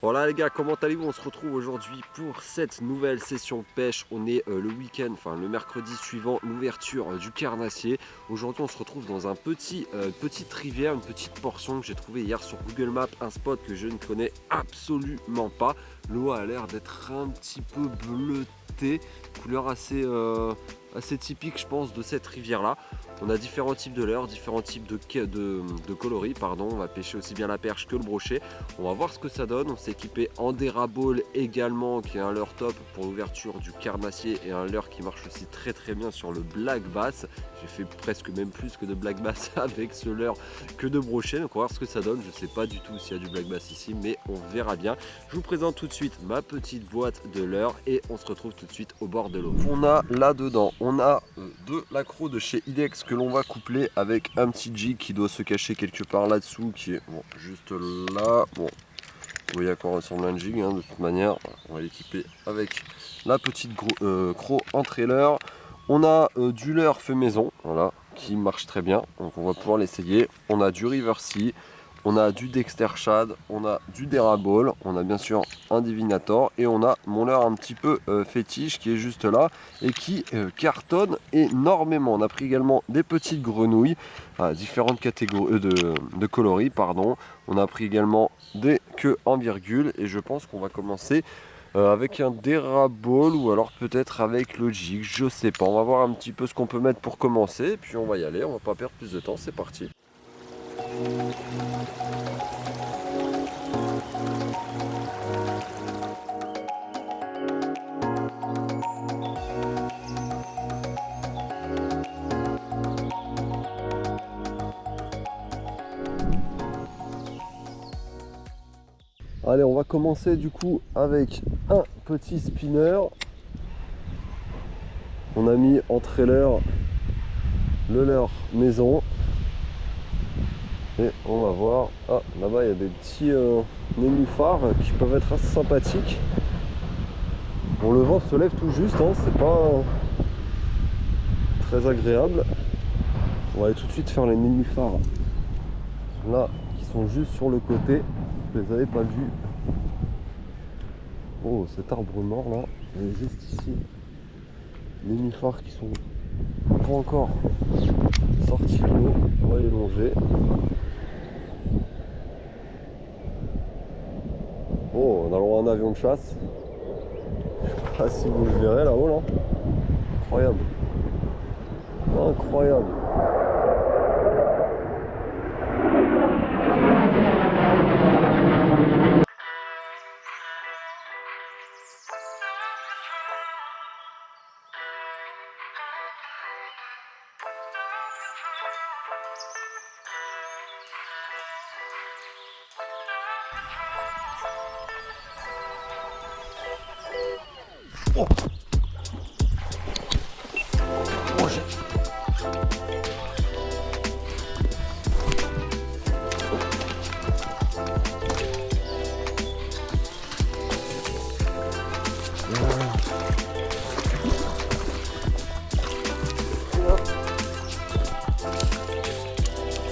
Voilà les gars, comment allez-vous? On se retrouve aujourd'hui pour cette nouvelle session pêche. On est le week-end, enfin le mercredi suivant l'ouverture du carnassier. Aujourd'hui on se retrouve dans un petite rivière, une petite portion que j'ai trouvé hier sur Google Maps, un spot que je ne connais absolument pas. L'eau a l'air d'être un petit peu bleutée, couleur assez typique je pense de cette rivière là. On a différents types de leurres, différents types de coloris, pardon. On va pêcher aussi bien la perche que le brochet. On va voir ce que ça donne. On s'est équipé en Dérabole également, qui est un leurre top pour l'ouverture du carnassier et un leurre qui marche aussi très bien sur le black bass. J'ai fait presque même plus que de black bass avec ce leurre que de brochet. Donc on va voir ce que ça donne. Je ne sais pas du tout s'il y a du black bass ici, mais on verra bien. Je vous présente tout de suite ma petite boîte de leurre et on se retrouve tout de suite au bord de l'eau. On a là-dedans, on a de l'accro de chez Idex que l'on va coupler avec un petit jig qui doit se cacher quelque part là-dessous, qui est bon, juste là. Bon, vous voyez à quoi ressemble un jig, hein, de toute manière. On va l'équiper avec la petite croc en trailer. On a du leurre fait maison, voilà, qui marche très bien, donc on va pouvoir l'essayer. On a du River Sea, on a du Dexter Shad, on a du Dérabole, on a bien sûr un Divinator et on a mon leurre un petit peu fétiche qui est juste là et qui cartonne énormément. On a pris également des petites grenouilles, différentes catégories de coloris, pardon. On a pris également des queues en virgule et je pense qu'on va commencer avec un Dérabole ou alors peut-être avec le jig, je sais pas. On va voir un petit peu ce qu'on peut mettre pour commencer et puis on va y aller, on va pas perdre plus de temps, c'est parti. Allez, on va commencer du coup avec un petit spinner. On a mis en trailer le leurre maison. Et on va voir. Ah, là-bas il y a des petits nénuphars qui peuvent être assez sympathiques. Bon, le vent se lève tout juste, hein, c'est pas très agréable. On va aller tout de suite faire les nénuphars là qui sont juste sur le côté. Je les avais pas vus. Oh, cet arbre mort là, il est juste ici. Les nénuphars qui sont pas encore sortis de l'eau. On va les longer. Oh, on a le droit à un avion de chasse. Je sais pas si vous le verrez là-haut là. Incroyable. Incroyable. Oh.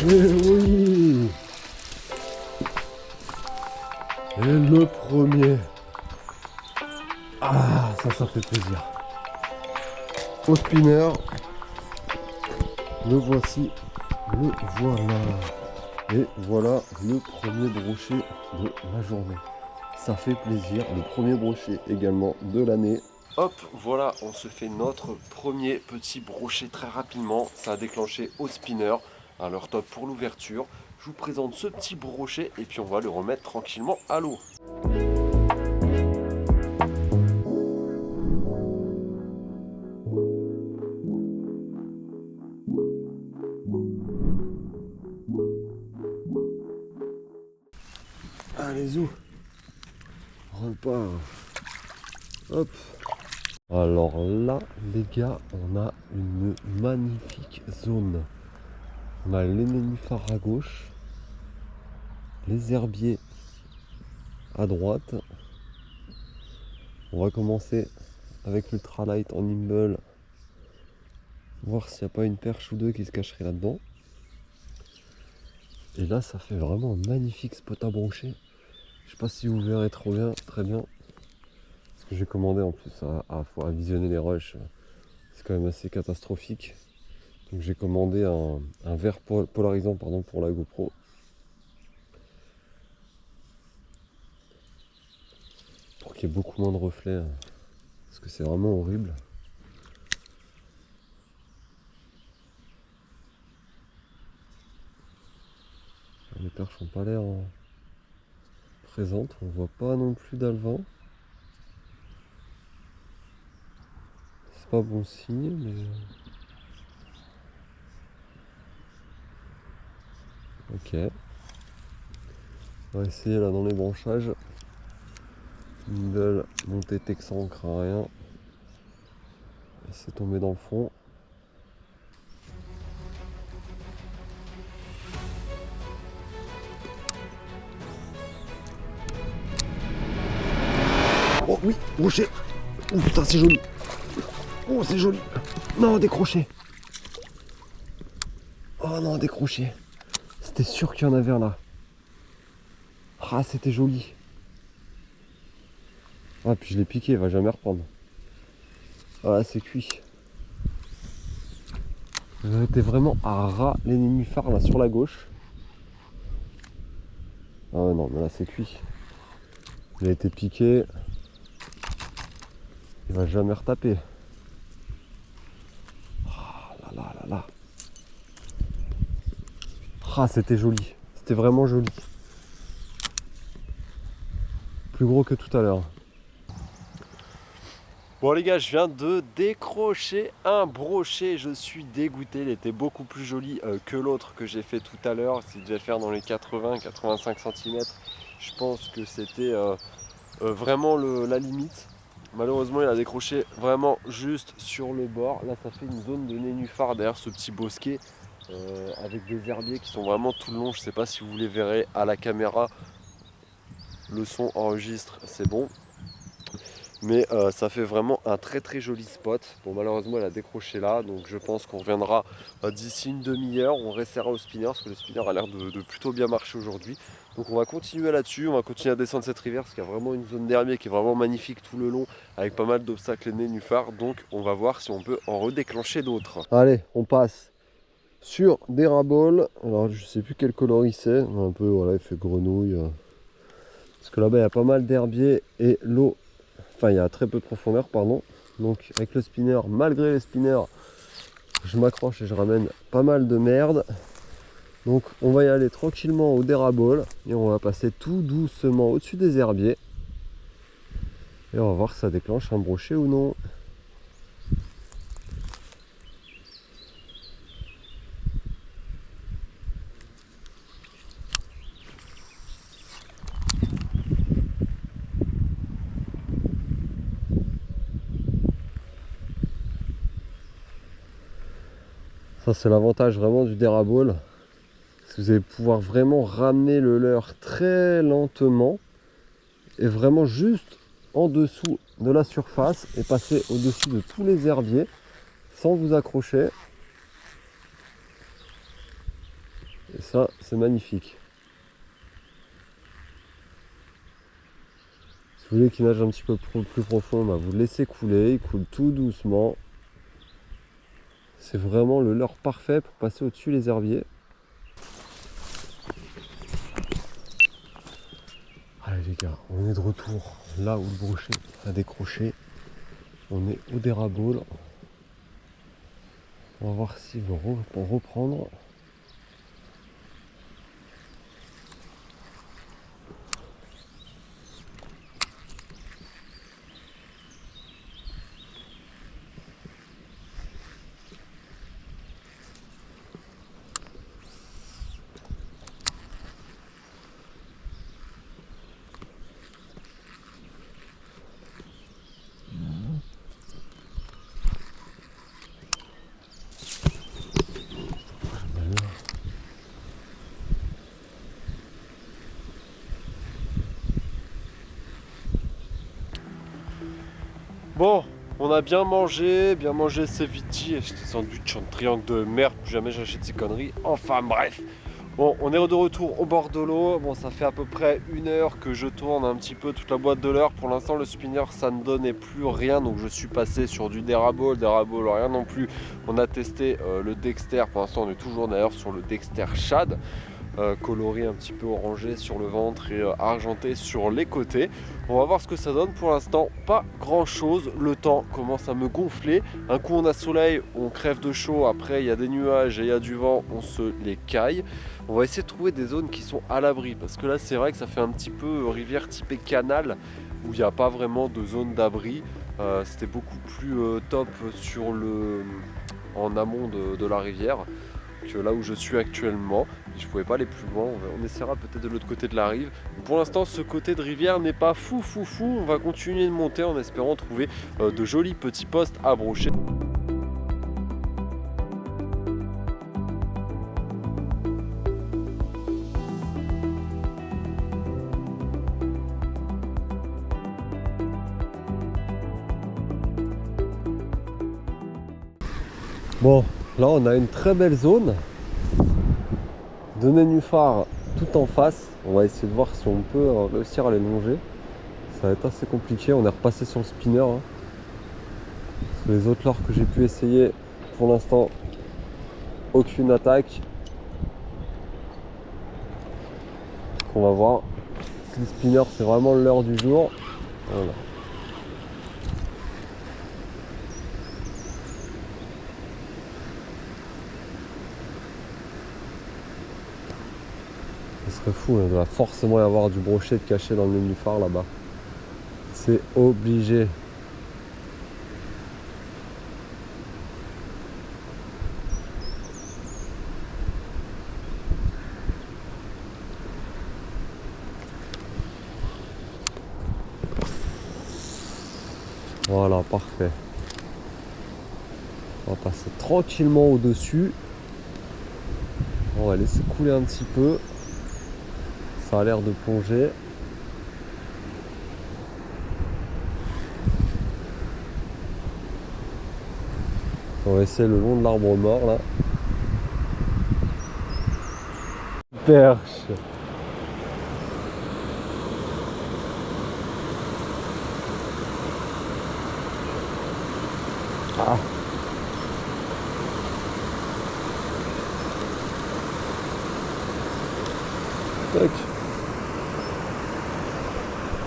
Oui. Et le premier. Ah, ça fait plaisir. Au spinner. Le voici. Le voilà. Et voilà le premier brochet de la journée. Ça fait plaisir. Le premier brochet également de l'année. Hop, voilà, on se fait notre premier petit brochet très rapidement. Ça a déclenché au spinner. Un leurre top pour l'ouverture. Je vous présente ce petit brochet et puis on va le remettre tranquillement à l'eau. Allez, zou. Repart. Hop. Alors là, les gars, on a une magnifique zone. On a les nénuphars à gauche, les herbiers à droite. On va commencer avec l'ultralight en nimble, voir s'il n'y a pas une perche ou deux qui se cacherait là-dedans. Et là, ça fait vraiment un magnifique spot à brocher. Je sais pas si vous verrez trop bien, très bien. Parce que j'ai commandé en plus à visionner les rushs. C'est quand même assez catastrophique. Donc j'ai commandé un verre polarisant pour la GoPro. Pour qu'il y ait beaucoup moins de reflets. Parce que c'est vraiment horrible. Les perches n'ont pas l'air présentes. On voit pas non plus d'alevin. C'est pas bon signe, mais... Ok. On va essayer là dans les branchages. Une belle montée texan, on craint rien. C'est tombé dans le fond. Oh oui, rocher. Oh putain, c'est joli. Oh, c'est joli. Non, décroché. Oh non, décroché. C'était sûr qu'il y en avait un là. Ah, c'était joli. Ah, puis je l'ai piqué, il va jamais reprendre. Voilà, c'est cuit. J'étais vraiment à ras les nénuphars là sur la gauche. Ah non, mais là c'est cuit. Il a été piqué. Il va jamais retaper. Ah là là là là. Ah, c'était joli. C'était vraiment joli. Plus gros que tout à l'heure. Bon les gars, je viens de décrocher un brochet, je suis dégoûté, il était beaucoup plus joli que l'autre que j'ai fait tout à l'heure, il devait faire dans les 80-85 cm, je pense que c'était vraiment la limite. Malheureusement il a décroché vraiment juste sur le bord, là ça fait une zone de nénuphar derrière ce petit bosquet avec des herbiers qui sont vraiment tout le long, je ne sais pas si vous les verrez à la caméra, le son enregistre, c'est bon. Mais ça fait vraiment un très très joli spot. Bon, malheureusement elle a décroché là, donc je pense qu'on reviendra d'ici une demi-heure. On restera au spinner parce que le spinner a l'air de plutôt bien marcher aujourd'hui. Donc on va continuer là-dessus, on va continuer à descendre cette rivière parce qu'il y a vraiment une zone d'herbier qui est vraiment magnifique tout le long avec pas mal d'obstacles et de nénuphars. Donc on va voir si on peut en redéclencher d'autres. Allez, on passe sur des raboles. Alors je sais plus quel coloris c'est, un peu voilà, il fait grenouille. Parce que là-bas il y a pas mal d'herbier et l'eau. Enfin, il y a très peu de profondeur, pardon. Donc, avec le spinner, malgré les spinners, je m'accroche et je ramène pas mal de merde. Donc, on va y aller tranquillement au dérabole et on va passer tout doucement au-dessus des herbiers. Et on va voir si ça déclenche un brochet ou non. Ça, c'est l'avantage vraiment du dérabole. Parce que vous allez pouvoir vraiment ramener le leurre très lentement et vraiment juste en dessous de la surface et passer au-dessus de tous les herbiers sans vous accrocher. Et ça, c'est magnifique. Si vous voulez qu'il nage un petit peu plus profond, bah vous le laissez couler, il coule tout doucement. C'est vraiment le leurre parfait pour passer au-dessus les herbiers. Allez les gars, on est de retour là où le brochet a décroché. On est au dérabole. On va voir s'il veut reprendre. Bon, on a bien mangé ceviche et des sandwichs en triangle de merde, plus jamais j'achète ces conneries. Enfin bref, Bon, on est de retour au bord de l'eau. Bon, ça fait à peu près 1 heure que je tourne un petit peu toute la boîte de l'heure. Pour l'instant, le spinner, ça ne donnait plus rien. Donc, je suis passé sur du Deraball, rien non plus. On a testé le Dexter. Pour l'instant, on est toujours d'ailleurs sur le Dexter Shad. Coloré un petit peu orangé sur le ventre et argenté sur les côtés. On va voir ce que ça donne. Pour l'instant, pas grand chose. Le temps commence à me gonfler. Un coup on a soleil, on crève de chaud. Après il y a des nuages et il y a du vent, on se les caille. On va essayer de trouver des zones qui sont à l'abri, parce que là c'est vrai que ça fait un petit peu rivière typée canal où il n'y a pas vraiment de zone d'abri. C'était beaucoup plus top en amont de la rivière que là où je suis actuellement. Je pouvais pas aller plus loin, on essaiera peut-être de l'autre côté de la rive. Pour l'instant, ce côté de rivière n'est pas fou. On va continuer de monter en espérant trouver de jolis petits postes à brocher. Bon, là on a une très belle zone de nénuphars tout en face. On va essayer de voir si on peut réussir à les longer. Ça va être assez compliqué, on est repassé sur le spinner. Parce que les autres leurres que j'ai pu essayer, pour l'instant, aucune attaque. On va voir si le spinner c'est vraiment l'heure du jour. Voilà. Ce serait fou, il doit forcément y avoir du brochet de caché dans le nénuphar là-bas. C'est obligé. Voilà, parfait. On va passer tranquillement au-dessus. On va laisser couler un petit peu. Ça a l'air de plonger. On va essayer le long de l'arbre mort là. Perche. Ah. Tac.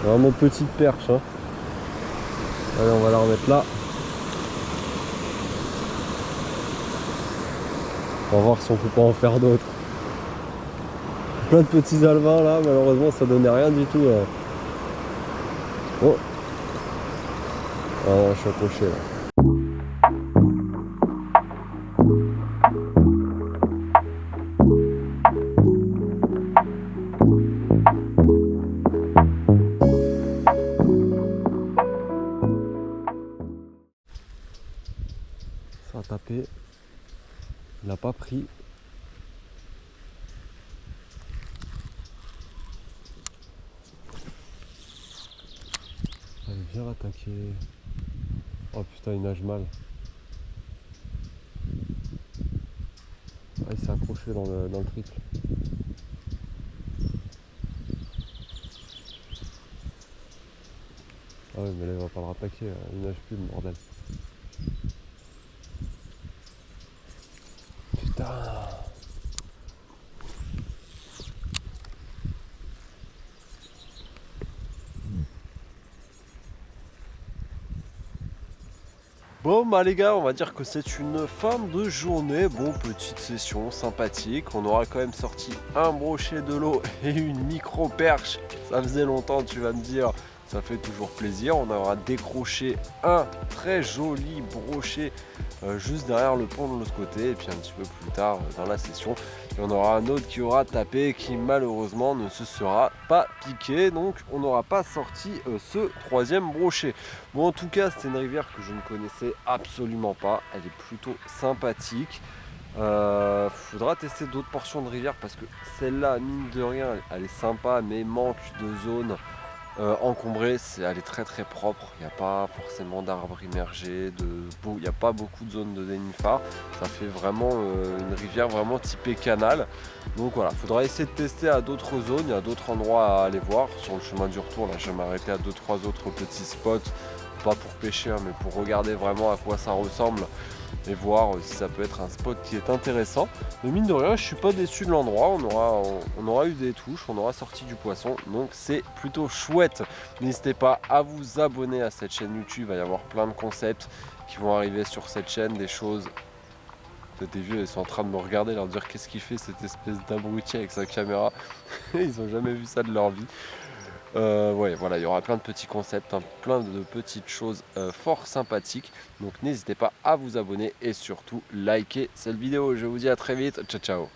Vraiment petite perche. Hein. Allez, on va la remettre là. On va voir si on peut pas en faire d'autres. Plein de petits alevins là, malheureusement ça donnait rien du tout. Oh. Ah non, je suis accroché là. Ça a tapé. Il n'a pas pris. Allez, viens l'attaquer. Oh putain, il nage mal. Ah, il s'est accroché dans le triple. Ah ouais, mais là il va pas le rattaquer, il nage plus le bordel. Putain. Bon bah les gars, on va dire que c'est une fin de journée. Bon, petite session sympathique. On aura quand même sorti un brochet de l'eau et une micro perche. Ça faisait longtemps, tu vas me dire. Ça fait toujours plaisir. On aura décroché un très joli brochet juste derrière le pont de l'autre côté. Et puis un petit peu plus tard dans la session, il y en aura un autre qui aura tapé, qui malheureusement ne se sera pas piqué. Donc on n'aura pas sorti ce troisième brochet. Bon, en tout cas, c'est une rivière que je ne connaissais absolument pas. Elle est plutôt sympathique. Faudra tester d'autres portions de rivière parce que celle-là, mine de rien, elle est sympa, mais manque de zone encombrée, elle est très très propre, il n'y a pas forcément d'arbres immergés, il n'y a pas beaucoup de zones de nénuphars, ça fait vraiment une rivière vraiment typée canal. Donc voilà, il faudra essayer de tester à d'autres zones, il y a d'autres endroits à aller voir. Sur le chemin du retour, là je vais m'arrêter à 2-3 autres petits spots, pas pour pêcher hein, mais pour regarder vraiment à quoi ça ressemble et voir si ça peut être un spot qui est intéressant. Mais mine de rien, je suis pas déçu de l'endroit, on aura eu des touches, on aura sorti du poisson, donc c'est plutôt chouette. N'hésitez pas à vous abonner à cette chaîne YouTube, il va y avoir plein de concepts qui vont arriver sur cette chaîne, des choses. Des vieux, ils sont en train de me regarder, leur dire qu'est-ce qu'il fait cette espèce d'abruti avec sa caméra. Ils ont jamais vu ça de leur vie. Ouais, voilà, il y aura plein de petits concepts, hein, plein de petites choses fort sympathiques. Donc n'hésitez pas à vous abonner et surtout liker cette vidéo. Je vous dis à très vite. Ciao, ciao.